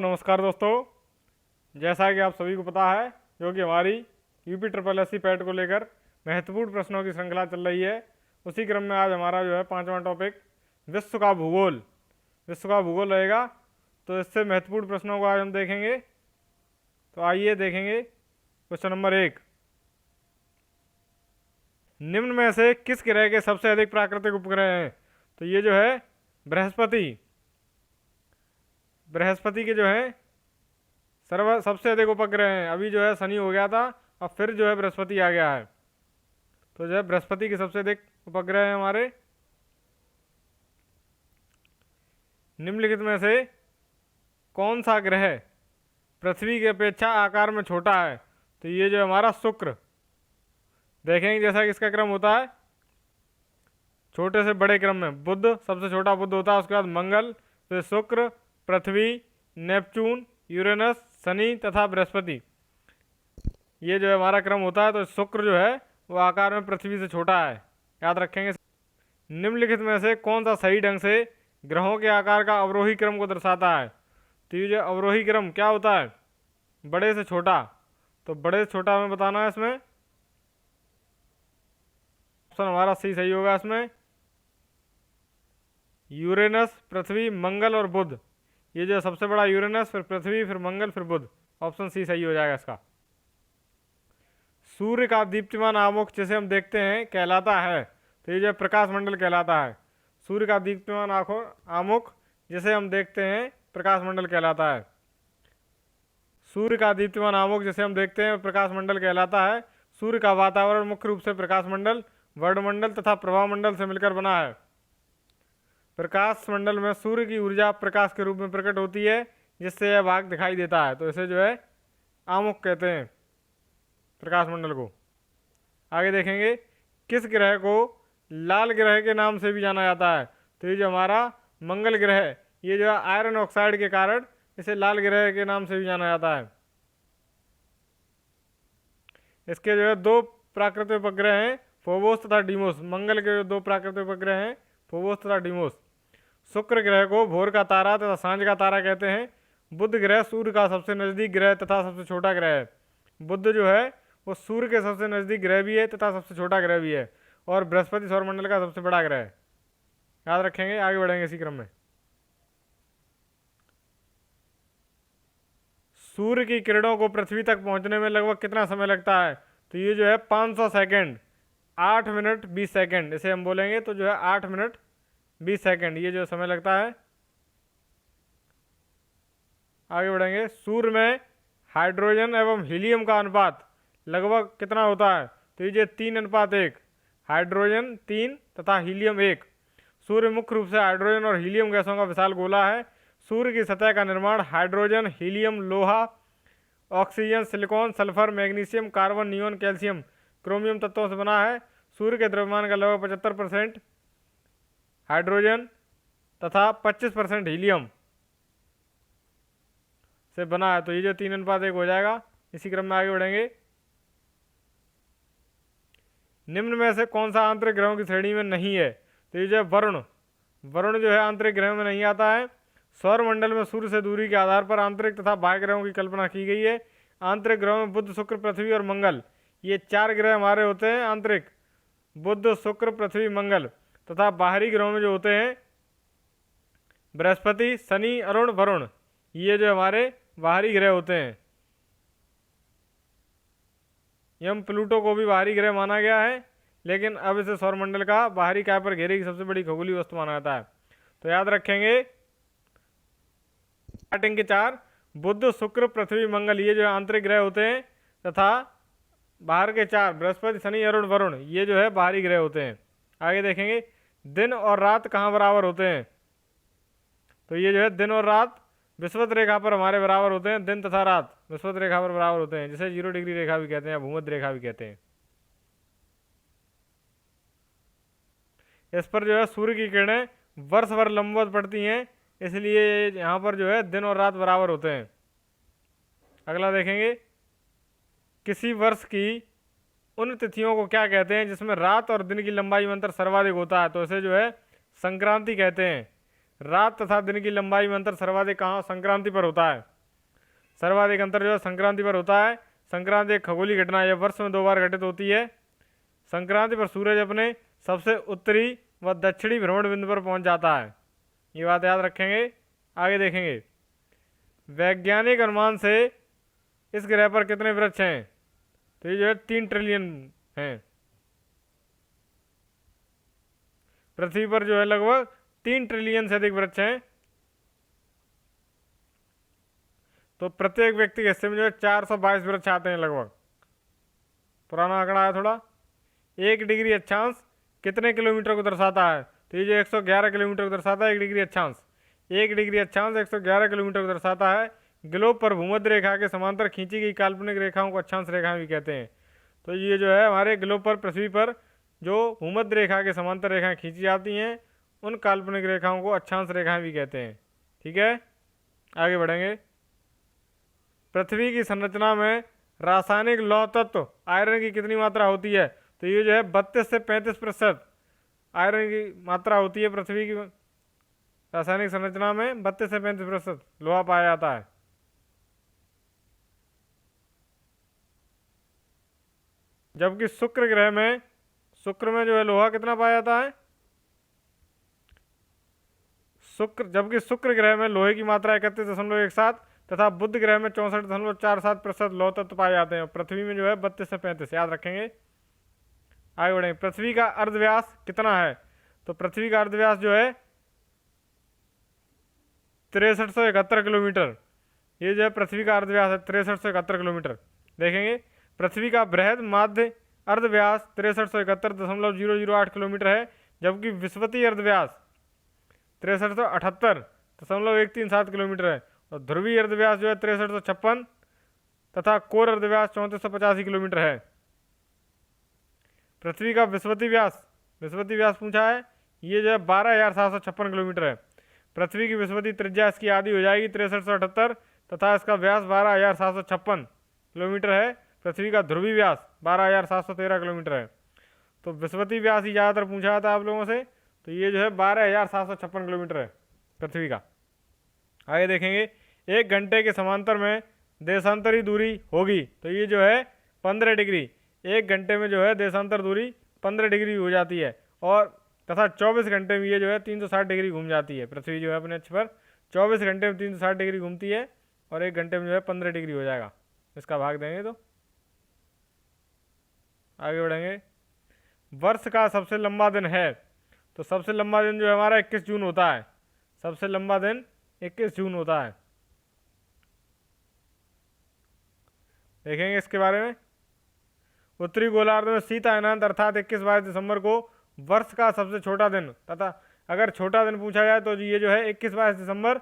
नमस्कार दोस्तों, जैसा कि आप सभी को पता है जो कि हमारी यूपी ट्रिपल एससी पैट को लेकर महत्वपूर्ण प्रश्नों की श्रृंखला चल रही है। उसी क्रम में आज हमारा जो है 5वां टॉपिक विश्व का भूगोल रहेगा। तो इससे महत्वपूर्ण प्रश्नों को आज हम देखेंगे। तो आइए देखेंगे क्वेश्चन नंबर 1। निम्न में से किस ग्रह के सबसे अधिक प्राकृतिक उपग्रह हैं? तो ये जो है बृहस्पति के जो है सबसे अधिक उपग्रह हैं। अभी जो है शनि हो गया था, अब फिर जो है बृहस्पति आ गया है। तो जो है बृहस्पति के सबसे अधिक उपग्रह हैं हमारे। निम्नलिखित में से कौन सा ग्रह पृथ्वी की अपेक्षा आकार में छोटा है? तो ये जो हमारा शुक्र। देखेंगे जैसा कि इसका क्रम होता है छोटे से बड़े क्रम में। बुध सबसे छोटा बुध होता है, उसके बाद मंगल, फिर शुक्र, पृथ्वी, नेपच्यून, यूरेनस, शनि तथा बृहस्पति। ये जो है हमारा क्रम होता है। तो शुक्र जो है वो आकार में पृथ्वी से छोटा है, याद रखेंगे। निम्नलिखित में से कौन सा सही ढंग से ग्रहों के आकार का अवरोही क्रम को दर्शाता है? तो ये जो अवरोही क्रम क्या होता है? बड़े से छोटा। तो बड़े से छोटा हमें बताना है इसमें। ऑप्शन हमारा सही होगा इसमें। यूरेनस, पृथ्वी, मंगल और बुध। ये जो सबसे बड़ा यूरेनस, फिर पृथ्वी, फिर मंगल, फिर बुध। ऑप्शन सी सही हो जाएगा इसका। सूर्य का दीप्तिमान आमुख जिसे हम देखते हैं कहलाता है? तो ये जो प्रकाश मंडल कहलाता है। सूर्य का दीप्तिमान आमुख जिसे हम देखते हैं प्रकाश मंडल कहलाता है। सूर्य का दीप्तिमान आमुख जिसे हम देखते हैं प्रकाश मंडल कहलाता है। सूर्य का वातावरण मुख्य रूप से प्रकाश मंडल, वर्णमंडल तथा प्रभाव मंडल से मिलकर बना है। प्रकाश मंडल में सूर्य की ऊर्जा प्रकाश के रूप में प्रकट होती है, जिससे यह भाग दिखाई देता है। तो इसे जो है आमुख कहते हैं प्रकाश मंडल को। आगे देखेंगे किस ग्रह को लाल ग्रह के नाम से भी जाना जाता है? तो ये जो हमारा मंगल ग्रह है, ये जो है आयरन ऑक्साइड के कारण इसे लाल ग्रह के नाम से भी जाना जाता है। इसके जो है दो प्राकृतिक उपग्रह हैं, फोबोस तथा डीमोस। मंगल के जो दो प्राकृतिक उपग्रह हैं, फोबोस तथा डीमोस। शुक्र ग्रह को भोर का तारा तथा सांझ का तारा कहते हैं। बुध ग्रह सूर्य का सबसे नजदीक ग्रह तथा सबसे छोटा ग्रह है। बुध जो है वो सूर्य के सबसे नजदीक ग्रह भी है तथा सबसे छोटा ग्रह भी है। और बृहस्पति सौरमंडल का सबसे बड़ा ग्रह है, याद रखेंगे। आगे बढ़ेंगे इसी क्रम में। सूर्य की किरणों को पृथ्वी तक पहुंचने में लगभग कितना समय लगता है? तो ये जो है 500 सेकेंड, 8 मिनट 20 सेकेंड। इसे हम बोलेंगे तो जो है 8 मिनट 20 सेकेंड ये जो समय लगता है। आगे बढ़ेंगे। सूर्य में हाइड्रोजन एवं हीलियम का अनुपात लगभग कितना होता है? तो ये 3:1। हाइड्रोजन 3 तथा हीलियम 1। सूर्य मुख्य रूप से हाइड्रोजन और हीलियम गैसों का विशाल गोला है। सूर्य की सतह का निर्माण हाइड्रोजन, हीलियम, लोहा, oxygen, silicon, sulphur, magnesium, carbon, neon, calcium, chromium तत्वों से बना है। सूर्य के द्रव्यमान का लगभग 75% हाइड्रोजन तथा 25% हीलियम से बना है। तो ये जो 3:1 हो जाएगा। इसी क्रम में आगे बढ़ेंगे। निम्न में से कौन सा आंतरिक ग्रहों की श्रेणी में नहीं है? तो ये जो वरुण जो है आंतरिक ग्रह में नहीं आता है। सौर मंडल में सूर्य से दूरी के आधार पर आंतरिक तथा बाह्य ग्रहों की कल्पना की गई है। आंतरिक ग्रहों में बुध, शुक्र, पृथ्वी और मंगल, ये 4 ग्रह हमारे होते हैं आंतरिक। बुध, शुक्र, पृथ्वी, मंगल। तथा बाहरी ग्रहों में जो होते हैं बृहस्पति, शनि, अरुण, वरुण, ये जो हमारे बाहरी ग्रह होते हैं। यम प्लूटो को भी बाहरी ग्रह माना गया है, लेकिन अब इसे सौरमंडल का बाहरी काय पर घेरे की सबसे बड़ी खगोलीय वस्तु माना जाता है। तो याद रखेंगे स्टार्टिंग के 4 बुध, शुक्र, पृथ्वी, मंगल, ये जो आंतरिक ग्रह होते हैं। तथा बाहर के 4 बृहस्पति, शनि, अरुण, वरुण, ये जो है बाहरी ग्रह होते हैं। आगे देखेंगे दिन और रात कहाँ बराबर होते हैं? तो ये जो है दिन और रात विषुवत रेखा पर हमारे बराबर होते हैं। दिन तथा रात विषुवत रेखा पर बराबर होते हैं, जिसे 0 डिग्री रेखा भी कहते हैं, भूमध्य रेखा भी कहते हैं। इस पर जो है सूर्य की किरणें वर्ष भर लंबवत पड़ती हैं, इसलिए यहाँ पर जो है दिन और रात बराबर होते हैं। अगला देखेंगे किसी वर्ष की उन तिथियों को क्या कहते हैं जिसमें रात और दिन की लंबाई में अंतर सर्वाधिक होता है? तो इसे जो है संक्रांति कहते हैं। रात तथा दिन की लंबाई में अंतर सर्वाधिक कहाँ? संक्रांति पर होता है। सर्वाधिक अंतर जो है संक्रांति पर होता है। संक्रांति एक खगोलीय घटना है, वर्ष में 2 बार घटित होती है। संक्रांति पर सूरज अपने सबसे उत्तरी व दक्षिणी भ्रमण बिंदु पर पहुंच जाता है। ये बात याद रखेंगे। आगे देखेंगे, वैज्ञानिक अनुमान से इस ग्रह पर कितने वृक्ष हैं? तो ये जो है 3 ट्रिलियन हैं। पृथ्वी पर जो है लगभग 3 ट्रिलियन से अधिक वृक्ष हैं। तो प्रत्येक व्यक्ति के हिस्से में जो है 422 वृक्ष आते हैं लगभग। पुराना आंकड़ा है थोड़ा। 1 डिग्री अक्षांश कितने किलोमीटर को दर्शाता है? तो ये जो 111 किलोमीटर को दर्शाता है 1 डिग्री अक्षांश। 1 डिग्री अक्षांश 111 किलोमीटर को दर्शाता है। ग्लोब पर भूमध्य रेखा के समांतर खींची गई काल्पनिक रेखाओं को अक्षांश रेखाएं भी कहते हैं। तो ये जो है हमारे ग्लोब पर, पृथ्वी पर जो भूमध्य रेखा के समांतर रेखाएं खींची जाती हैं उन काल्पनिक रेखाओं को अक्षांश रेखाएं भी कहते हैं। ठीक है, आगे बढ़ेंगे। पृथ्वी की संरचना में रासायनिक लौह तत्व आयरन की कितनी मात्रा होती है? तो ये जो है 32 से 35% आयरन की मात्रा होती है। पृथ्वी की रासायनिक संरचना में 32 से 35% लोहा पाया जाता है। जबकि शुक्र ग्रह में, शुक्र में जो है लोहा कितना पाया जाता है? जबकि शुक्र ग्रह में लोहे की मात्रा 31.17 तथा बुध ग्रह में 64.47% लौह तत्व पाए जाते हैं। पृथ्वी में जो है 32 से 35, याद रखेंगे। आगे बढ़ेंगे। पृथ्वी का अर्धव्यास कितना है? तो पृथ्वी का अर्धव्यास जो है 6371 किलोमीटर। ये जो है पृथ्वी का अर्धव्यास है 6371 किलोमीटर। देखेंगे, पृथ्वी का बृहद माध्य अर्धव्यास 6371.008 किलोमीटर है, जबकि विषुवतीय अर्धव्यास 6378.137 किलोमीटर है। और ध्रुवीय अर्धव्यास जो है 6356 तथा कोर अर्धव्यास 3485 किलोमीटर है। पृथ्वी का विषुवतीय व्यास पूछा है, ये जो है 12,756 किलोमीटर है। पृथ्वी की विषुवतीय त्रिज्या इसकी आधी हो जाएगी 6378 तथा इसका व्यास 12,756 किलोमीटर है। पृथ्वी का ध्रुवीय व्यास 12,713 किलोमीटर है। तो विषुवतीय व्यास ही ज़्यादातर पूछा जाता है आप लोगों से। तो ये जो है 12,756 किलोमीटर है पृथ्वी का। आगे देखेंगे, 1 घंटे के समांतर में देशांतरी दूरी होगी। तो ये जो है 15 डिग्री। 1 घंटे में जो है देशांतर दूरी 15 डिग्री हो जाती है। और तथा 24 घंटे में ये जो है 360 डिग्री घूम जाती है। पृथ्वी जो है अपने अक्ष पर 24 घंटे में 360 डिग्री घूमती है और 1 घंटे में जो है 15 डिग्री हो जाएगा। इसका भाग देंगे तो आगे बढ़ेंगे। वर्ष का सबसे लंबा दिन है। तो सबसे लंबा दिन जो है हमारा 21 जून होता है। सबसे लंबा दिन 21 जून होता है। देखेंगे इसके बारे में। उत्तरी गोलार्ध में शीत अयनांत अर्थात 21-22 दिसंबर को वर्ष का सबसे छोटा दिन, तथा अगर छोटा दिन पूछा जाए तो ये जो है 21-22 दिसंबर,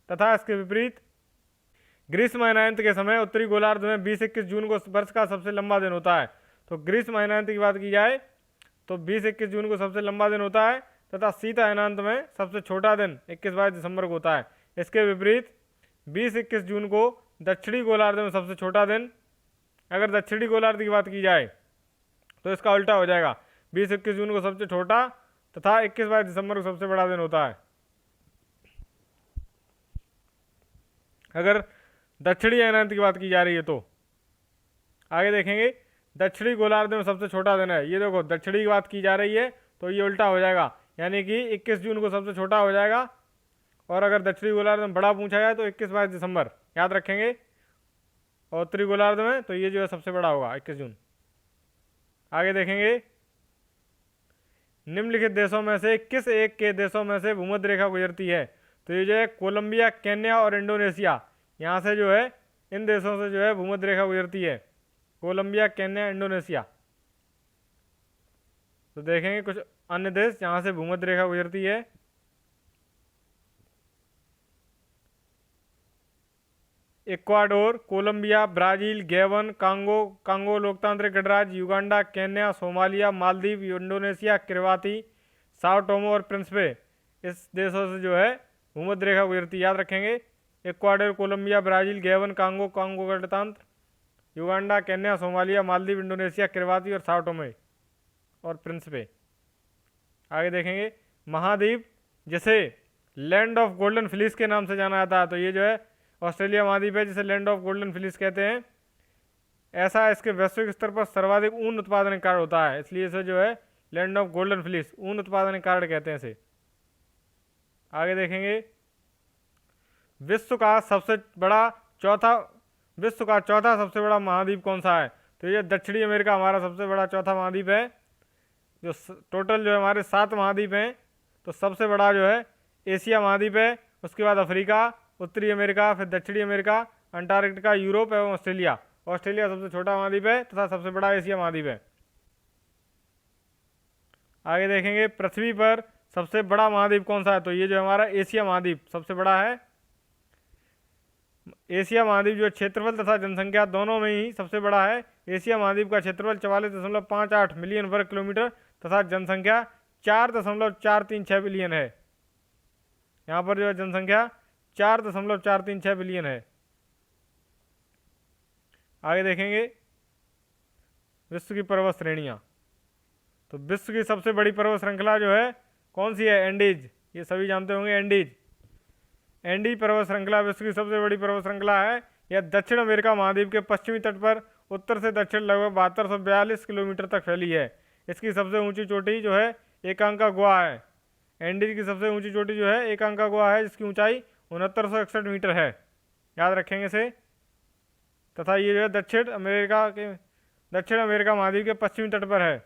तथा इसके विपरीत ग्रीष्म अयनांत के समय उत्तरी गोलार्ध में 20-21 जून को वर्ष का सबसे लंबा दिन होता है। तो ग्रीष्म अयनांत की बात की जाए तो 20-21 जून को सबसे लंबा दिन होता है, तथा शीत अयनांत में सबसे छोटा दिन 21-22 दिसंबर को होता है। इसके विपरीत 20-21 जून को दक्षिणी गोलार्ध में सबसे छोटा दिन, अगर दक्षिणी गोलार्ध की बात की जाए तो इसका उल्टा हो जाएगा। 20-21 जून को सबसे छोटा तथा 21-22 दिसंबर को सबसे बड़ा दिन होता है। अगर दक्षिणी अयनांत की बात की जा रही है तो आगे देखेंगे, दक्षिणी गोलार्ध में सबसे छोटा दिन है। ये देखो, दक्षिणी की बात की जा रही है तो ये उल्टा हो जाएगा, यानी कि 21 जून को सबसे छोटा हो जाएगा। और अगर दक्षिणी गोलार्ध में बड़ा पूछा जाए तो 21-22 दिसंबर, याद रखेंगे। और उत्तरी गोलार्ध में तो ये जो है सबसे बड़ा होगा 21 जून। आगे देखेंगे, निम्नलिखित देशों में से किस एक के देशों में से भूमध्य रेखा गुजरती है? तो ये जो है कोलंबिया, केन्या और इंडोनेशिया, यहाँ से जो है इन देशों से जो है भूमध्य रेखा गुजरती है। Colombia, Kenya, Indonesia. तो देखेंगे कुछ अन्य देश जहाँ से भूमध्य रेखा गुजरती है। Ecuador, Colombia, Brazil, Gabon, Congo लोकतांत्रिक गणराज्य, Uganda, Kenya, Somalia, Maldives, Indonesia, Kiribati, Sao Tome और प्रिंसिपे, इस देशों से जो है भूमध्य रेखा गुजरती, याद रखेंगे। Ecuador, Colombia, Brazil, Gabon, Congo गणतंत्र, Uganda, Kenya, Somalia, Maldives, Indonesia, Kiribati और साओ टोमे और प्रिंसिपे। आगे देखेंगे, महाद्वीप जिसे लैंड ऑफ गोल्डन फ्लीस के नाम से जाना जाता है। तो ये जो है ऑस्ट्रेलिया महाद्वीप है जिसे लैंड ऑफ गोल्डन फ्लीस कहते हैं। ऐसा इसके वैश्विक स्तर पर सर्वाधिक ऊन उत्पादन कार्ड होता है, इसलिए इसे जो है लैंड ऑफ गोल्डन फ्लीस, ऊन उत्पादन कार्ड कहते हैं इसे। आगे देखेंगे, विश्व का चौथा सबसे बड़ा महाद्वीप कौन सा है? तो ये दक्षिणी अमेरिका हमारा सबसे बड़ा चौथा महाद्वीप है। जो टोटल जो है हमारे 7 महाद्वीप हैं, तो सबसे बड़ा जो है एशिया महाद्वीप है, उसके बाद अफ्रीका, उत्तरी अमेरिका, फिर दक्षिणी अमेरिका, अंटार्कटिका, यूरोप एवं ऑस्ट्रेलिया। ऑस्ट्रेलिया सबसे छोटा महाद्वीप है तथा सबसे बड़ा एशिया महाद्वीप है। आगे देखेंगे, पृथ्वी पर सबसे बड़ा महाद्वीप कौन सा है? तो ये जो हमारा एशिया महाद्वीप सबसे बड़ा है। एशिया महाद्वीप जो क्षेत्रफल तथा जनसंख्या दोनों में ही सबसे बड़ा है। एशिया महाद्वीप का क्षेत्रफल 44.58 मिलियन वर्ग किलोमीटर तथा जनसंख्या 4.436 बिलियन है। यहाँ पर जो है जनसंख्या 4.436 बिलियन है। आगे देखेंगे, विश्व की पर्वत श्रेणियाँ। तो विश्व की सबसे बड़ी पर्वत श्रृंखला जो है कौन सी है? एंडीज। ये सभी जानते होंगे एंडीज। एंडी पर्वत श्रृंखला विश्व की सबसे बड़ी पर्वत श्रृंखला है। यह दक्षिण अमेरिका महाद्वीप के पश्चिमी तट पर उत्तर से दक्षिण लगभग 7242 किलोमीटर तक फैली है। इसकी सबसे ऊंची चोटी जो है एकांकागुआ है। एंडीज की सबसे ऊंची चोटी जो है एकांकागुआ है, जिसकी ऊंचाई 6961 मीटर है। याद रखेंगे इसे। तथा ये जो है दक्षिण अमेरिका महाद्वीप के पश्चिमी तट पर है।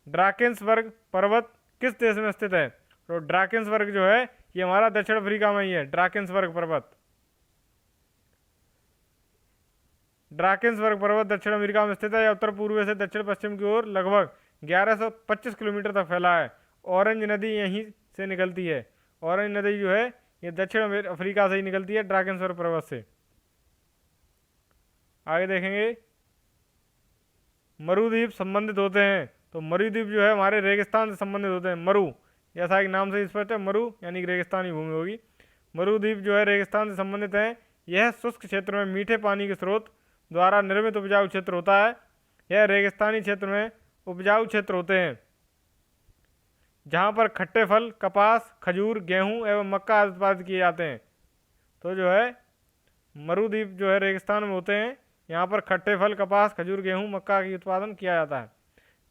ड्राकेंसबर्ग पर्वत किस देश में स्थित है? तो ड्राकेंसबर्ग जो है ये हमारा दक्षिण अफ्रीका में ही है। ड्राकेंसबर्ग पर्वत दक्षिण अमेरिका में स्थित है। यह उत्तर पूर्व से दक्षिण पश्चिम की ओर लगभग 1125 किलोमीटर तक फैला है। ऑरेंज नदी यहीं से निकलती है। ऑरेंज नदी जो है ये दक्षिण अफ्रीका से ही निकलती है, ड्राकेंसबर्ग पर्वत से। आगे देखेंगे, मरुद्वीप संबंधित होते हैं। तो मरुद्वीप जो है हमारे रेगिस्तान से संबंधित होते हैं। मरु, जैसा कि नाम से स्पष्ट है, मरु यानी कि रेगिस्तानी भूमि होगी। मरुद्वीप जो है रेगिस्तान से संबंधित है। यह शुष्क क्षेत्र में मीठे पानी के स्रोत द्वारा निर्मित उपजाऊ क्षेत्र होता है। यह रेगिस्तानी क्षेत्र में उपजाऊ क्षेत्र होते हैं जहाँ पर खट्टे फल, कपास, खजूर, गेहूँ एवं मक्का आदि उत्पादित किए जाते हैं। तो जो है मरुद्वीप जो है रेगिस्तान में होते हैं। यहाँ पर खट्टे फल, कपास, खजूर, गेहूँ, मक्का की उत्पादन किया जाता है।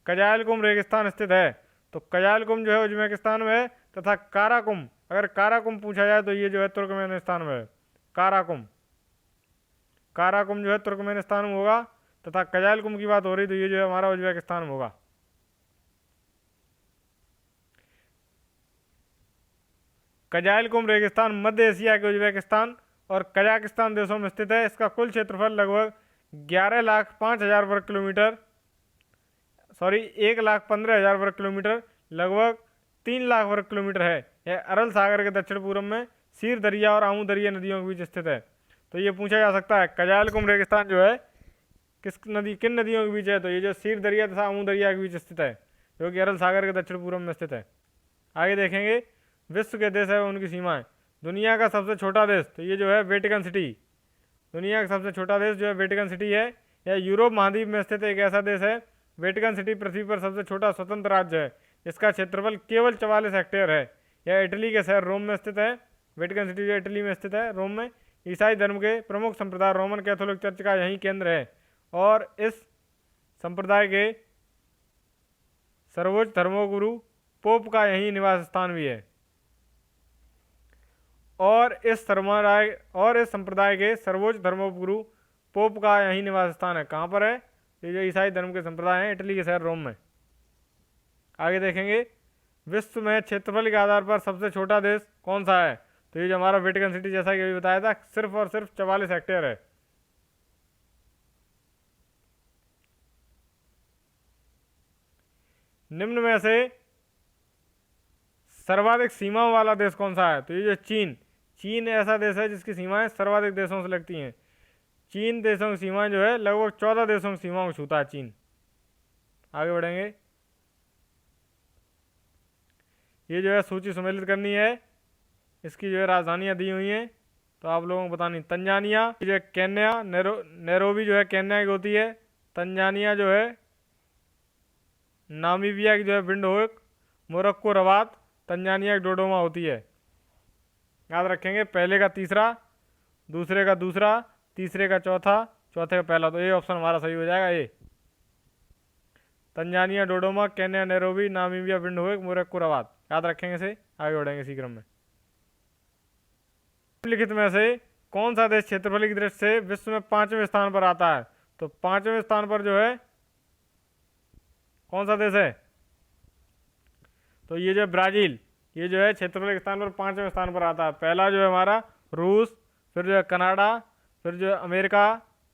कजायलकुम रेगिस्तान स्थित है। तो कजायलकुम जो है उज्बेकिस्तान में है। तथा काराकुम, अगर काराकुम पूछा जाए तो ये जो है तुर्कमेनिस्तान में है। काराकुम जो है तुर्कमेनिस्तान में होगा। तथा कजायलकुम की बात हो रही तो ये जो है हमारा उज्बेकिस्तान में होगा। कजायलकुम रेगिस्तान मध्य एशिया के उज्बेकिस्तान और कजाकिस्तान देशों में स्थित है। इसका कुल क्षेत्रफल लगभग 11,05,000 वर्ग किलोमीटर 1,15,000 वर्ग किलोमीटर लगभग 3 लाख वर्ग किलोमीटर है। यह अरल सागर के दक्षिण पूर्व में सीर दरिया और आमू दरिया नदियों के बीच स्थित है। तो ये पूछा जा सकता है कजायलकुम रेगिस्तान जो है किन नदियों के बीच है? तो ये जो सीर दरिया तथा आमू दरिया के बीच स्थित है, जो कि अरल सागर के दक्षिण पूर्व में स्थित है। आगे देखेंगे, विश्व के देश है उनकी सीमाएं। दुनिया का सबसे छोटा देश, तो ये जो है वेटिकन सिटी। दुनिया का सबसे छोटा देश जो है वेटिकन सिटी है। यह यूरोप महाद्वीप में स्थित एक ऐसा देश है। वेटिकन सिटी पृथ्वी पर सबसे छोटा स्वतंत्र राज्य है। इसका क्षेत्रफल केवल 44 हेक्टेयर है। यह इटली के शहर रोम में स्थित है। वेटिकन सिटी जो इटली में स्थित है, रोम में। ईसाई धर्म के प्रमुख संप्रदाय रोमन कैथोलिक चर्च का यही केंद्र है और इस संप्रदाय के सर्वोच्च धर्मगुरु पोप का यही निवास स्थान भी है। और इस संप्रदाय के सर्वोच्च धर्मगुरु पोप का यही निवास स्थान है। कहाँ पर है? ये जो ईसाई धर्म के संप्रदाय हैं, इटली के शहर रोम में। आगे देखेंगे, विश्व में क्षेत्रफल के आधार पर सबसे छोटा देश कौन सा है? तो ये जो हमारा वेटिकन सिटी, जैसा कि अभी बताया था, सिर्फ और सिर्फ 44 हेक्टेयर है। निम्न में से सर्वाधिक सीमाओं वाला देश कौन सा है? तो ये जो चीन ऐसा देश है जिसकी सीमाएं सर्वाधिक देशों से लगती हैं। चीन देशों की सीमाएं जो है लगभग 14 देशों की सीमाओं को छूता है चीन। आगे बढ़ेंगे, ये जो है सूची सम्मिलित करनी है। इसकी जो है राजधानियाँ दी हुई हैं, तो आप लोगों को बतानी। तंजानिया जो है केन्या, नैरोबी जो है केन्या की होती है। तंजानिया जो है नामीबिया की जो है विंडहोक, मोरक्को रबात, तंजानिया की डोडोमा होती है। याद रखेंगे, पहले का तीसरा, दूसरे का दूसरा, तीसरे का चौथा, चौथे का पहला। तो ये ऑप्शन हमारा सही हो जाएगा, A. Tanzania Dodoma, Kenya Nairobi, Namibia Windhoek, Morocco Rabat. याद रखेंगे इसे, आगे बढ़ेंगे इसी क्रम में। निम्नलिखित में से कौन सा देश क्षेत्रफल की दृष्टि से विश्व में 5वें स्थान पर आता है? तो 5वें स्थान पर जो है कौन सा देश है? तो ये जो ब्राजील, ये जो है क्षेत्रफल के स्थान पर 5वें स्थान पर आता है। पहला जो है हमारा रूस, फिर जो है कनाडा, फिर जो है अमेरिका,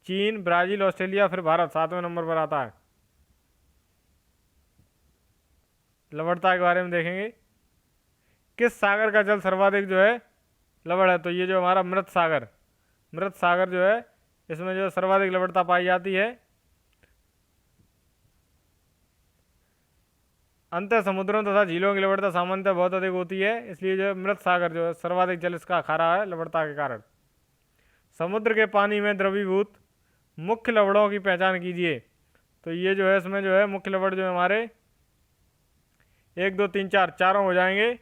चीन, ब्राजील, ऑस्ट्रेलिया, फिर भारत 7वें नंबर पर आता है। लवणता के बारे में देखेंगे, किस सागर का जल सर्वाधिक जो है लवण है? तो ये जो हमारा मृत सागर, मृत सागर जो है इसमें जो सर्वाधिक लवणता पाई जाती है। अंत समुद्रों तथा झीलों की लवणता सामान्यतः बहुत अधिक होती है, इसलिए जो है मृत सागर जो है सर्वाधिक जल इसका खारा है लवणता के कारण। समुद्र के पानी में द्रवीभूत मुख्य लवणों की पहचान कीजिए। तो ये जो है इसमें जो है मुख्य लवण जो है हमारे 1 2 3 4 चारों हो जाएंगे।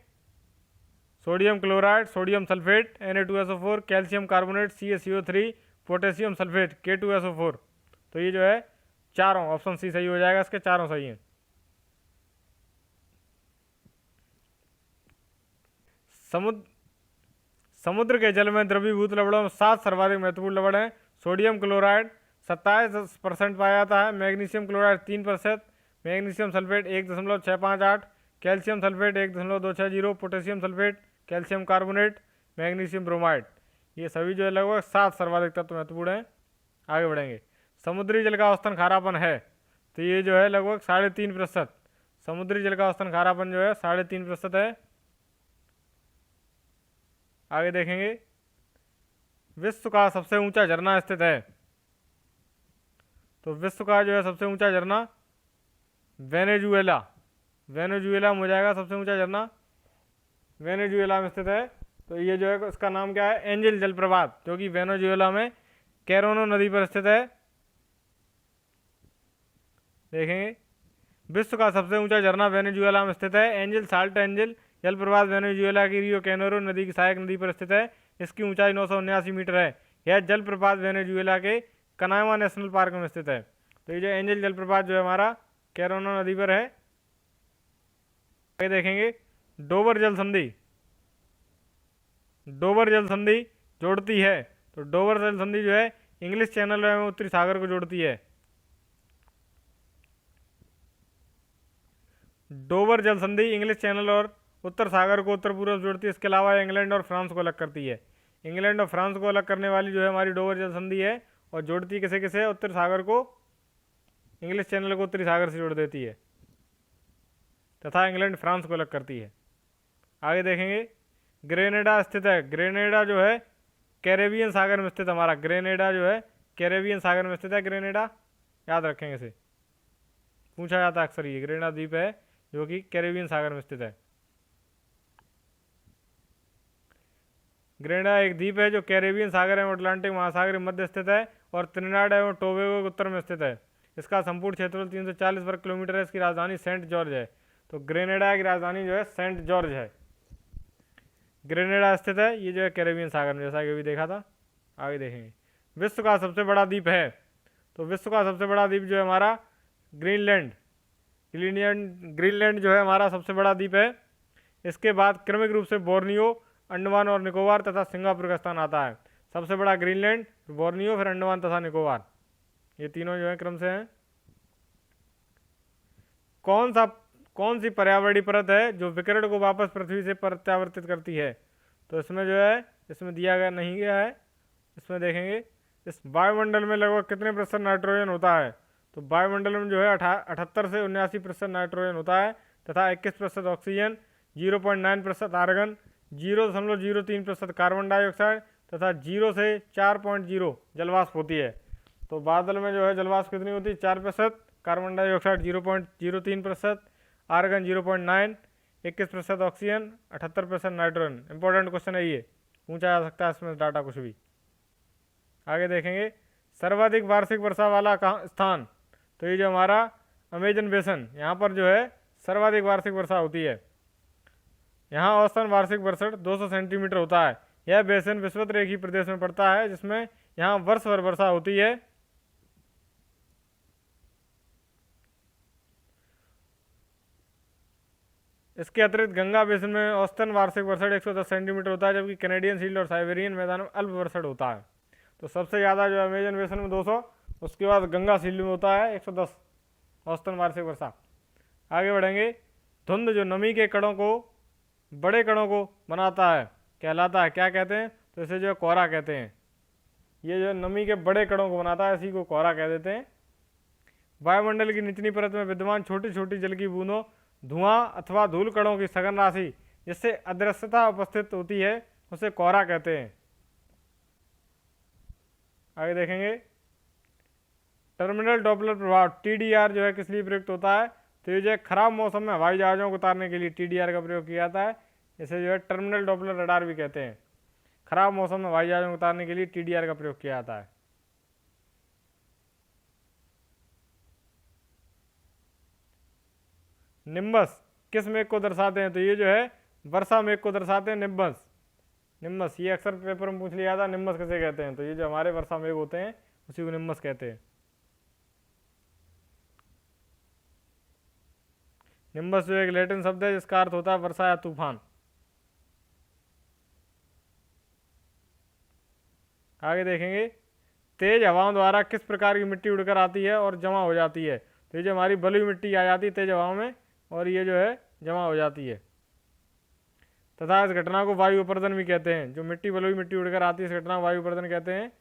Sodium chloride, sodium sulphate Na2SO4, calcium carbonate CaCO3, potassium sulphate K2SO4। तो ये जो है चारों, ऑप्शन सी सही हो जाएगा, इसके चारों सही हैं। समुद्र के जल में द्रवीभूत लवणों में 7 सर्वाधिक महत्वपूर्ण लवण हैं। सोडियम क्लोराइड 27% पाया जाता है, magnesium chloride 3%, magnesium sulphate 1.658, calcium sulphate 1.260, potassium sulphate, calcium carbonate, magnesium bromide. ये सभी जो है लगभग 7 सर्वाधिक तत्व महत्वपूर्ण हैं। आगे बढ़ेंगे। समुद्री जल का औसतन खारापन है, तो ये जो है लगभग 3.5%। समुद्री जल का औसतन खारापन जो है 3.5% है। आगे देखेंगे, विश्व का सबसे ऊंचा झरना स्थित है। तो विश्व का जो है सबसे ऊंचा झरना वेनेजुएला, वेनेजुएला में हो जाएगा सबसे ऊंचा झरना, वेनेजुएला में स्थित है। तो ये जो है इसका नाम क्या है? एंजल जलप्रपात, जो कि वेनेजुएला में कैरोनो नदी पर स्थित है। देखेंगे, विश्व का सबसे ऊंचा झरना वेनेजुएला में स्थित है। एंजल साल्ट एंजल जलप्रपात वेनेजुएला की रियो कैनेरो नदी की सहायक नदी पर स्थित है। इसकी ऊंचाई 979 मीटर है। यह जलप्रपात वेनेजुएला के कनामा नेशनल पार्क में स्थित है। तो ये जो एंजल जलप्रपात जो है हमारा कैरोनो नदी पर है। आगे देखेंगे, डोबर जल संधि, डोबर जल संधि जोड़ती है। तो डोबर जल संधि जो है इंग्लिश चैनल एवं उत्तरी सागर को जोड़ती है। डोबर जल संधि इंग्लिश चैनल और उत्तर सागर को उत्तर पूर्व जोड़ती है। इसके अलावा इंग्लैंड और फ्रांस को अलग करती है। इंग्लैंड और फ्रांस को अलग करने वाली जो है हमारी डोबर जल संधि है, और जोड़ती किसे किसे? उत्तर सागर को, इंग्लिश चैनल को उत्तरी सागर से जोड़ देती है, तथा इंग्लैंड फ्रांस को अलग करती है। आगे देखेंगे, ग्रेनेडा स्थित है। ग्रेनेडा जो है कैरेबियन सागर में स्थित हमारा, ग्रेनेडा जो है कैरेबियन सागर में स्थित है। ग्रेनेडा याद रखेंगे, इसे पूछा जाता है अक्सर। ये ग्रेनेडा द्वीप है जो कि कैरेबियन सागर में स्थित है। ग्रेनेडा एक द्वीप है जो कैरेबियन सागर एवं अटलांटिक महासागर के मध्य स्थित है, और त्रिनिडाद एवं टोबैगो के उत्तर में स्थित है। इसका संपूर्ण क्षेत्रफल 340 वर्ग किलोमीटर है। इसकी राजधानी सेंट जॉर्ज है। तो ग्रेनेडा की राजधानी जो है सेंट जॉर्ज है। ग्रेनेडा स्थित है, ये जो है कैरेबियन सागर में, जैसा कि अभी देखा था। आगे देखेंगे, विश्व का सबसे बड़ा द्वीप है। तो विश्व का सबसे बड़ा द्वीप जो है हमारा ग्रीनलैंड, ग्रीनलैंड जो है हमारा सबसे बड़ा द्वीप है। इसके बाद क्रमिक रूप से बोर्नियो, अंडमान और निकोबार तथा सिंगापुर का स्थान आता है। सबसे बड़ा ग्रीनलैंड, बोर्नियो, फिर अंडमान तथा निकोबार, ये तीनों जो है क्रम से हैं। कौन सी पर्यावरणीय परत है जो विकिरण को वापस पृथ्वी से प्रत्यावर्तित करती है? तो इसमें जो है, इसमें दिया गया नहीं गया है। इसमें देखेंगे, इस वायुमंडल में लगभग कितने प्रतिशत नाइट्रोजन होता है? तो वायुमंडल में जो है 78 से 79% नाइट्रोजन होता है, तथा 21% ऑक्सीजन, 0.9% आर्गन, 0.03% कार्बन डाइऑक्साइड, तथा 0 से 4.0 जलवाष्प होती है। तो बादल में जो है जलवाष्प कितनी होती है? 4%, carbon dioxide 0.03%, argon 0.9, 21% oxygen, 78% nitrogen. Important question है ये, पूछा जा सकता है इसमें डाटा कुछ भी। आगे देखेंगे, सर्वाधिक वार्षिक वर्षा वाला स्थान। तो ये जो हमारा अमेजन बेसन, यहाँ पर जो है सर्वाधिक वार्षिक वर्षा होती है। यहाँ औसतन वार्षिक वर्षा 200 सेंटीमीटर होता है। यह बेसिन विषुवत रेखीय प्रदेश में पड़ता है, जिसमें यहाँ वर्ष भर वर्षा होती है। इसके अतिरिक्त गंगा बेसिन में औसतन वार्षिक वर्षा 110 सेंटीमीटर होता है, जबकि कैनेडियन शील्ड और साइबेरियन मैदान में अल्प वर्षा होता है। तो सबसे ज़्यादा जो अमेजन बेसिन में 200, उसके बाद गंगा शील्ड में होता है 110 औसतन वार्षिक वर्षा। आगे बढ़ेंगे। धुंध जो नमी के कणों को, बड़े कणों को बनाता है, कहलाता है, क्या कहते हैं? तो इसे जो है कोहरा कहते हैं। ये जो नमी के बड़े कणों को बनाता है, इसी को कोहरा कह देते हैं। वायुमंडल की निचली परत में विद्यमान छोटी छोटी जल की बूंदों, धुआं अथवा धूल कणों की सघन राशि जिससे अदृश्यता उपस्थित होती है, उसे कोहरा कहते हैं। आगे देखेंगे। टर्मिनल डॉपलर प्रभाव TDR जो है किस लिए प्रयुक्त होता है? तो ये जो है खराब मौसम में हवाई जहाज़ों को उतारने के लिए TDR का प्रयोग किया जाता है। इसे जो है टर्मिनल डॉपलर रडार भी कहते हैं। खराब मौसम में हवाई जहाज़ों को उतारने के लिए TDR का प्रयोग किया जाता है। निम्बस किस मेघ को दर्शाते हैं? तो ये जो है वर्षा मेघ को दर्शाते हैं, निम्बस। निम्बस ये अक्सर पेपर में पूछ लिया था, निम्बस किसे कहते हैं? तो ये जो हमारे वर्षा मेघ होते हैं, उसी को निम्बस कहते हैं। निम्बस जो एक लैटिन शब्द है, जिसका अर्थ होता है वर्षा या तूफान। आगे देखेंगे। तेज हवाओं द्वारा किस प्रकार की मिट्टी उड़कर आती है और जमा हो जाती है? तो ये जो हमारी बलुई मिट्टी आ जाती है तेज हवाओं में, और ये जो है जमा हो जाती है, तथा इस घटना को वायु अपर्दन भी कहते हैं। जो मिट्टी, बलुई मिट्टी उड़कर आती है, इस घटना को वायु अपर्दन कहते हैं।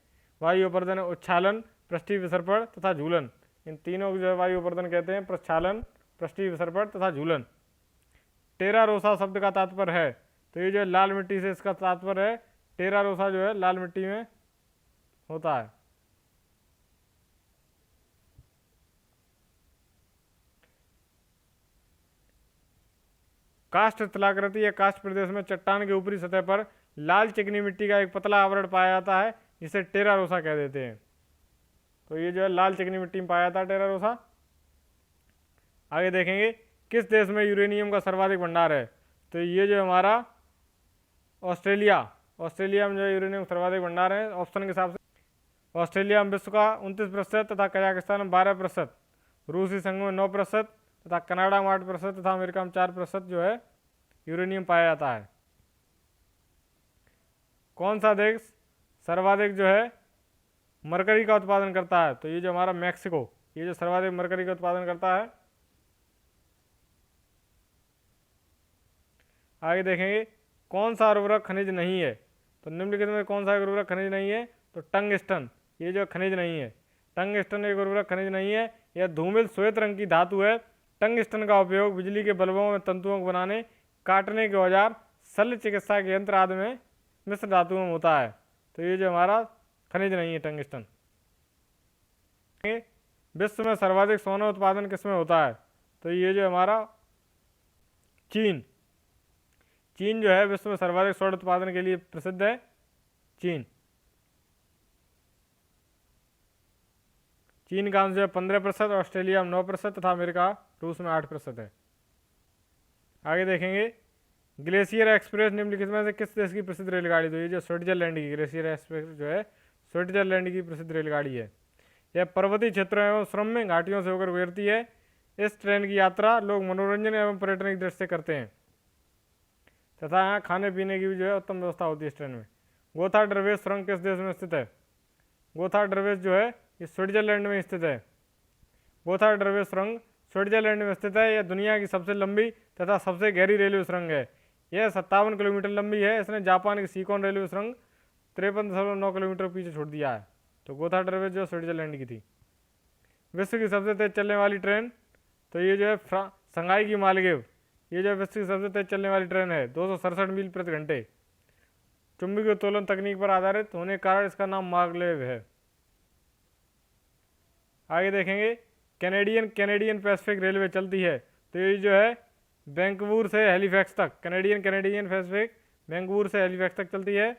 वायु अपर्दन, उच्छालन, पृष्ठीय विसर्पण तथा झूलन, इन तीनों को जो है वायु अपर्दन कहते हैं। प्रक्षालन, पृष्ठीय विसर्पण तथा झूलन। टेरा रोसा शब्द का तात्पर्य है? तो ये जो है लाल मिट्टी से इसका तात्पर्य है। टेरा रोसा जो है लाल मिट्टी में होता है। काष्ठ स्थलाकृति या काष्ठ प्रदेश में चट्टान के ऊपरी सतह पर लाल चिकनी मिट्टी का एक पतला आवरण पाया जाता है, जिसे टेरा रोसा कह देते हैं। तो ये जो है लाल चिकनी मिट्टी में पाया जाता है टेरा रोसा। आगे देखेंगे। किस देश में यूरेनियम का सर्वाधिक भंडार है? तो ये जो हमारा ऑस्ट्रेलिया, ऑस्ट्रेलिया में जो है यूरेनियम सर्वाधिक भंडार है। ऑप्शन के हिसाब से ऑस्ट्रेलिया में विश्व का 29% तथा कजाकिस्तान में 12%, रूसी संघ में 9% तथा कनाडा में 8% तथा अमेरिका में 4% जो है यूरेनियम पाया जाता है। कौन सा देश सर्वाधिक जो है मरकरी का उत्पादन करता है? तो ये जो हमारा मैक्सिको, ये जो सर्वाधिक मरकरी का उत्पादन करता है। आगे देखेंगे। कौन सा उर्वरक खनिज नहीं है? तो निम्नलिखित में कौन सा उर्वरक खनिज नहीं है? तो टंगस्टन ये जो खनिज नहीं है। टंगस्टन एक उर्वरक खनिज नहीं है। यह धूमिल श्वेत रंग की धातु है। टंगस्टन का उपयोग बिजली के बल्बों में तंतुओं को बनाने, काटने के औजार, शल्य चिकित्सा के यंत्र आदि में मिश्र धातुओं में होता है। तो ये जो हमारा खनिज नहीं है टंगस्टन। विश्व में सर्वाधिक सोना उत्पादन किसमें होता है? तो ये जो हमारा चीन, चीन जो है विश्व में सर्वाधिक स्वर्ण उत्पादन के लिए प्रसिद्ध है। चीन चीन का अंश जो है 15%, ऑस्ट्रेलिया में 9% तथा अमेरिका, रूस में 8% है। आगे देखेंगे। ग्लेशियर एक्सप्रेस निम्नलिखित में से किस देश की प्रसिद्ध रेलगाड़ी? तो ये जो स्विट्जरलैंड की ग्लेशियर एक्सप्रेस जो है स्विट्जरलैंड की प्रसिद्ध रेलगाड़ी है। यह पर्वतीय क्षेत्रों एवं श्रम्य घाटियों से होकर गुजरती है। इस ट्रेन की यात्रा लोग मनोरंजन एवं पर्यटन की दृष्टि से करते हैं तथा यहाँ खाने पीने की भी जो है उत्तम व्यवस्था होती है इस ट्रेन में। गोथा ड्रवेस सुरंग किस देश में स्थित है? गोथा ड्रवेस जो है ये स्विट्जरलैंड में स्थित है। गोथा ड्रवेस सुरंग स्विट्जरलैंड में स्थित है। यह दुनिया की सबसे लंबी तथा सबसे गहरी रेलवे सुरंग है। यह 57 किलोमीटर लंबी है। इसने जापान की सीकोन रेलवे सुरंग 53.9 किलोमीटर पीछे छोड़ दिया है। तो गोथा ड्रवेस जो स्विट्जरलैंड की थी। विश्व की सबसे तेज चलने वाली ट्रेन? तो ये जो है शंघाई की मालगांव, ये जो विश्व की सबसे तेज चलने वाली ट्रेन है, 267 मील प्रति घंटे। चुंबकीय उत्तोलन तकनीक पर आधारित होने के कारण इसका नाम मार्गलेव है। आगे देखेंगे। कैनेडियन पैसिफिक रेलवे चलती है। तो ये जो है वैंकूवर से हैलिफैक्स तक, कैनेडियन पैसिफिक वैंकूवर से हैलिफैक्स तक चलती है।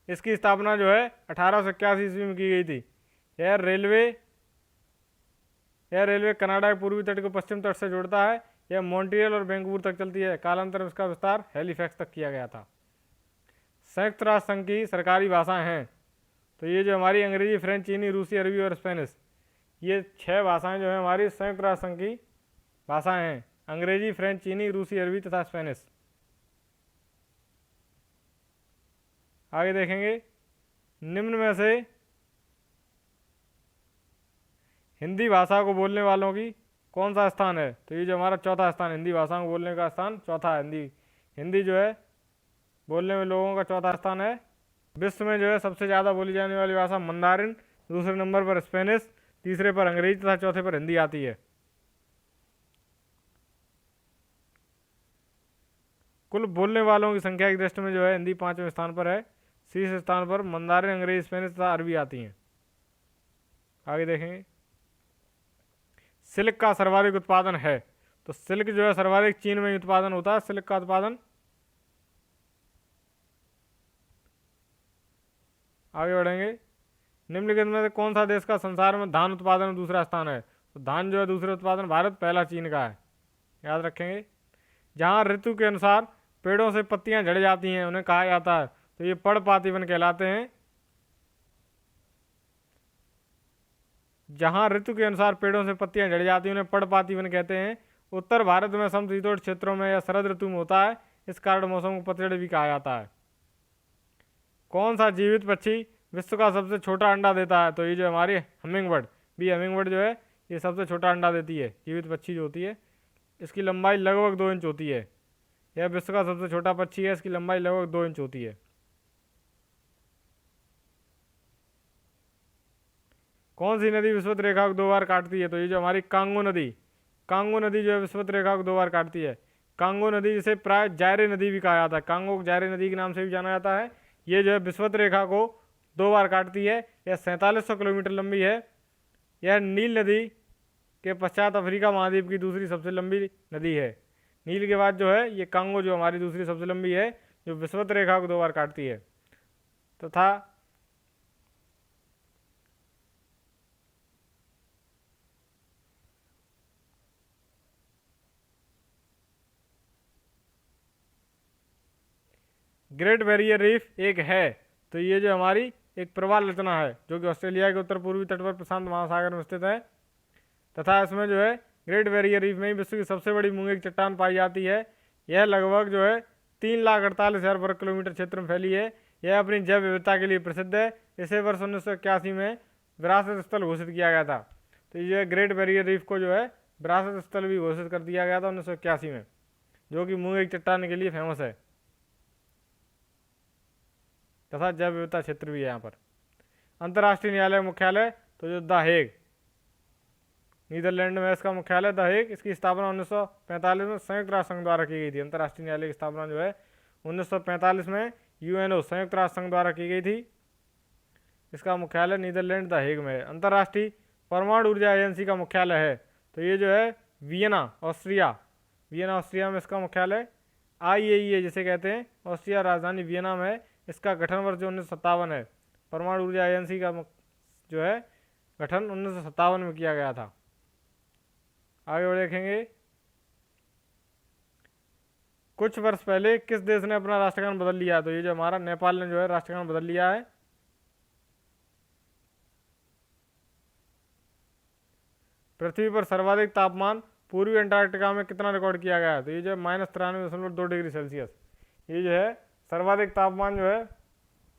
इसकी स्थापना जो है 1881 ईस्वी में की गई थी। यह रेलवे कनाडा के पूर्वी तट को पश्चिम तट से जोड़ता है। यह मॉन्ट्रियल और वैंकूवर तक चलती है। कालांतर में इसका विस्तार हैलिफैक्स तक किया गया था। संयुक्त राष्ट्र संघ की सरकारी भाषाएं हैं, तो ये जो हमारी अंग्रेजी, फ्रेंच, चीनी, रूसी, अरबी और स्पेनिश, ये 6 भाषाएं जो है हमारी संयुक्त राष्ट्र संघ की भाषाएं हैं। अंग्रेजी, फ्रेंच, चीनी, रूसी, अरबी तथा स्पेनिश। आगे देखेंगे, निम्न में से हिंदी भाषा को बोलने वालों की कौन सा स्थान है? तो ये जो हमारा चौथा स्थान, हिंदी भाषा को बोलने का स्थान चौथा है। हिंदी जो है बोलने में लोगों का चौथा स्थान है। विश्व में जो है सबसे ज़्यादा बोली जाने वाली भाषा मंदारिन, दूसरे नंबर पर स्पेनिश, तीसरे पर अंग्रेजी तथा चौथे पर हिंदी आती है। कुल बोलने वालों की संख्या की दृष्टि में जो है हिंदी 5वें स्थान पर है। शीर्ष स्थान पर मंदारिन, अंग्रेजी, स्पेनिश तथा अरबी आती हैं। आगे देखेंगे, सिल्क का सर्वाधिक उत्पादन है, तो सिल्क जो है सर्वाधिक चीन में ही उत्पादन होता है। सिल्क का उत्पादन। आगे बढ़ेंगे, निम्नलिखित में से कौन सा देश का संसार में धान उत्पादन में दूसरा स्थान है? तो धान जो है दूसरे उत्पादन भारत, पहला चीन का है, याद रखेंगे। जहाँ ऋतु के अनुसार पेड़ों से पत्तियां झड़ जाती हैं उन्हें कहा जाता है, तो ये पर्णपाती कहलाते हैं। जहाँ ऋतु के अनुसार पेड़ों से पत्तियां झड़ जाती हैं उन्हें पर्णपाती कहते हैं। उत्तर भारत में समशीतोष्ण क्षेत्रों में या शरद ऋतु में होता है, इस कारण मौसम को पतझड़ भी कहा जाता है। कौन सा जीवित पक्षी विश्व का सबसे छोटा अंडा देता है? तो ये जो हमारी हमिंगबर्ड, हमिंगबर्ड जो है ये सबसे छोटा अंडा देती है, जीवित पक्षी जो होती है। इसकी लंबाई लगभग 2 इंच होती है। यह विश्व का सबसे छोटा पक्षी है, इसकी लंबाई लगभग 2 इंच होती है। कौन सी नदी विषुवत रेखा को 2 बार काटती है? तो ये जो हमारी कांगो नदी जो है विषुवत रेखा को 2 बार काटती है। कांगो नदी जिसे प्राय जायरे नदी भी कहा जाता है, कांगो को जायरे नदी के नाम से भी जाना जाता है। ये जो है विषुवत रेखा को 2 बार काटती है। यह 4700 किलोमीटर लंबी है। यह नील नदी के पश्चात अफ्रीका महाद्वीप की दूसरी सबसे लंबी नदी है। नील के बाद जो है ये कांगो जो हमारी दूसरी सबसे लंबी है, जो विषुवत रेखा को 2 बार काटती है। तथा ग्रेट बैरियर रीफ एक है, तो ये जो हमारी एक प्रवाल रचना है जो कि ऑस्ट्रेलिया के उत्तर पूर्वी तट पर प्रशांत महासागर में स्थित है। तथा इसमें जो है ग्रेट बैरियर रीफ में ही विश्व की सबसे बड़ी मूंगे की चट्टान पाई जाती है। यह लगभग जो है 3,48,000 वर्ग किलोमीटर क्षेत्र में फैली है। यह अपनी जैव विविधता के लिए प्रसिद्ध है। इसे वर्ष 1981 में विरासत स्थल घोषित किया गया था। तो ये ग्रेट बैरियर रीफ को जो है विरासत स्थल भी घोषित कर दिया गया था 1981 में, जो कि मूंगे की चट्टान के लिए फेमस है तथा जैव विविधता क्षेत्र भी है यहाँ पर। अंतर्राष्ट्रीय न्यायालय मुख्यालय, तो जो द हेग, नीदरलैंड में इसका मुख्यालय द हेग। इसकी स्थापना 1945 में संयुक्त राष्ट्र संघ द्वारा की गई थी। अंतर्राष्ट्रीय न्यायालय की स्थापना जो है 1945 में यूएनओ संयुक्त राष्ट्र संघ द्वारा की गई थी। इसका मुख्यालय नीदरलैंड द हेग में है। अंतर्राष्ट्रीय परमाणु ऊर्जा एजेंसी का मुख्यालय है, तो ये जो है वियना ऑस्ट्रिया में इसका मुख्यालय। IAEA जिसे कहते हैं, ऑस्ट्रिया राजधानी वियना में है। इसका गठन वर्ष जो 1957 है। परमाणु ऊर्जा एजेंसी का जो है गठन 1957 में किया गया था। आगे बढ़ देखेंगे, कुछ वर्ष पहले किस देश ने अपना राष्ट्रगान बदल लिया? तो ये जो हमारा नेपाल ने जो है राष्ट्रगान बदल लिया है। पृथ्वी पर सर्वाधिक तापमान पूर्वी अंटार्कटिका में कितना रिकॉर्ड किया गया है? तो ये जो -93.2 डिग्री सेल्सियस, ये जो है सर्वाधिक तापमान जो है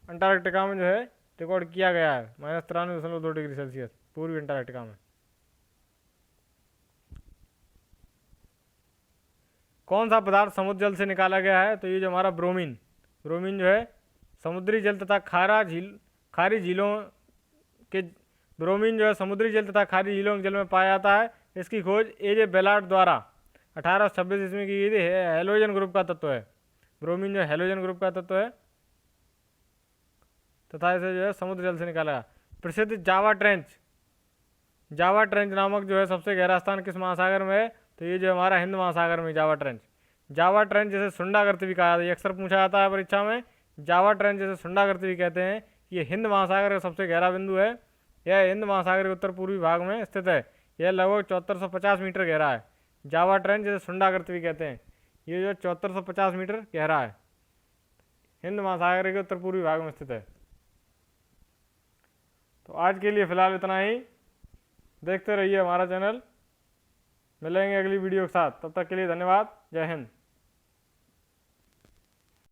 अंटार्कटिका में जो है रिकॉर्ड किया गया है, -93.2 डिग्री सेल्सियस पूर्वी अंटार्कटिका में। कौन सा पदार्थ समुद्र जल से निकाला गया है? तो ये जो हमारा ब्रोमीन जो है समुद्री जल तथा खारी झीलों के ब्रोमीन जो है समुद्री जल तथा खारी झीलों के जल में पाया जाता है। इसकी खोज AJ बेलार्ड द्वारा 1826 ईस्वी में की गई थी। हेलोजन ग्रुप का तत्व है। ब्रोमीन जो हेलोजन ग्रुप का तत्व है तथा इसे जो है समुद्र जल से निकाला। प्रसिद्ध जावा ट्रेंच नामक जो है सबसे गहरा स्थान किस महासागर में है? तो ये जो हमारा हिंद महासागर में जावा ट्रेंच जैसे सुंडाकृति भी कहा जाता है। अक्सर पूछा जाता है परीक्षा में। जावा ट्रेंच जैसे सुंडाकृति भी कहते हैं। ये हिंद महासागर का सबसे गहरा बिंदु है। यह हिंद महासागर के उत्तर पूर्वी भाग में स्थित है। यह लगभग 7450 मीटर गहरा है। जावा ट्रेंच जिसे सुंडाकृत भी कहते हैं, ये जो 7450 मीटर गहरा है, हिंद महासागर के उत्तर पूर्वी भाग में स्थित है। तो आज के लिए फिलहाल इतना ही। देखते रहिए हमारा चैनल, मिलेंगे अगली वीडियो के साथ। तब तक के लिए धन्यवाद। जय हिंद।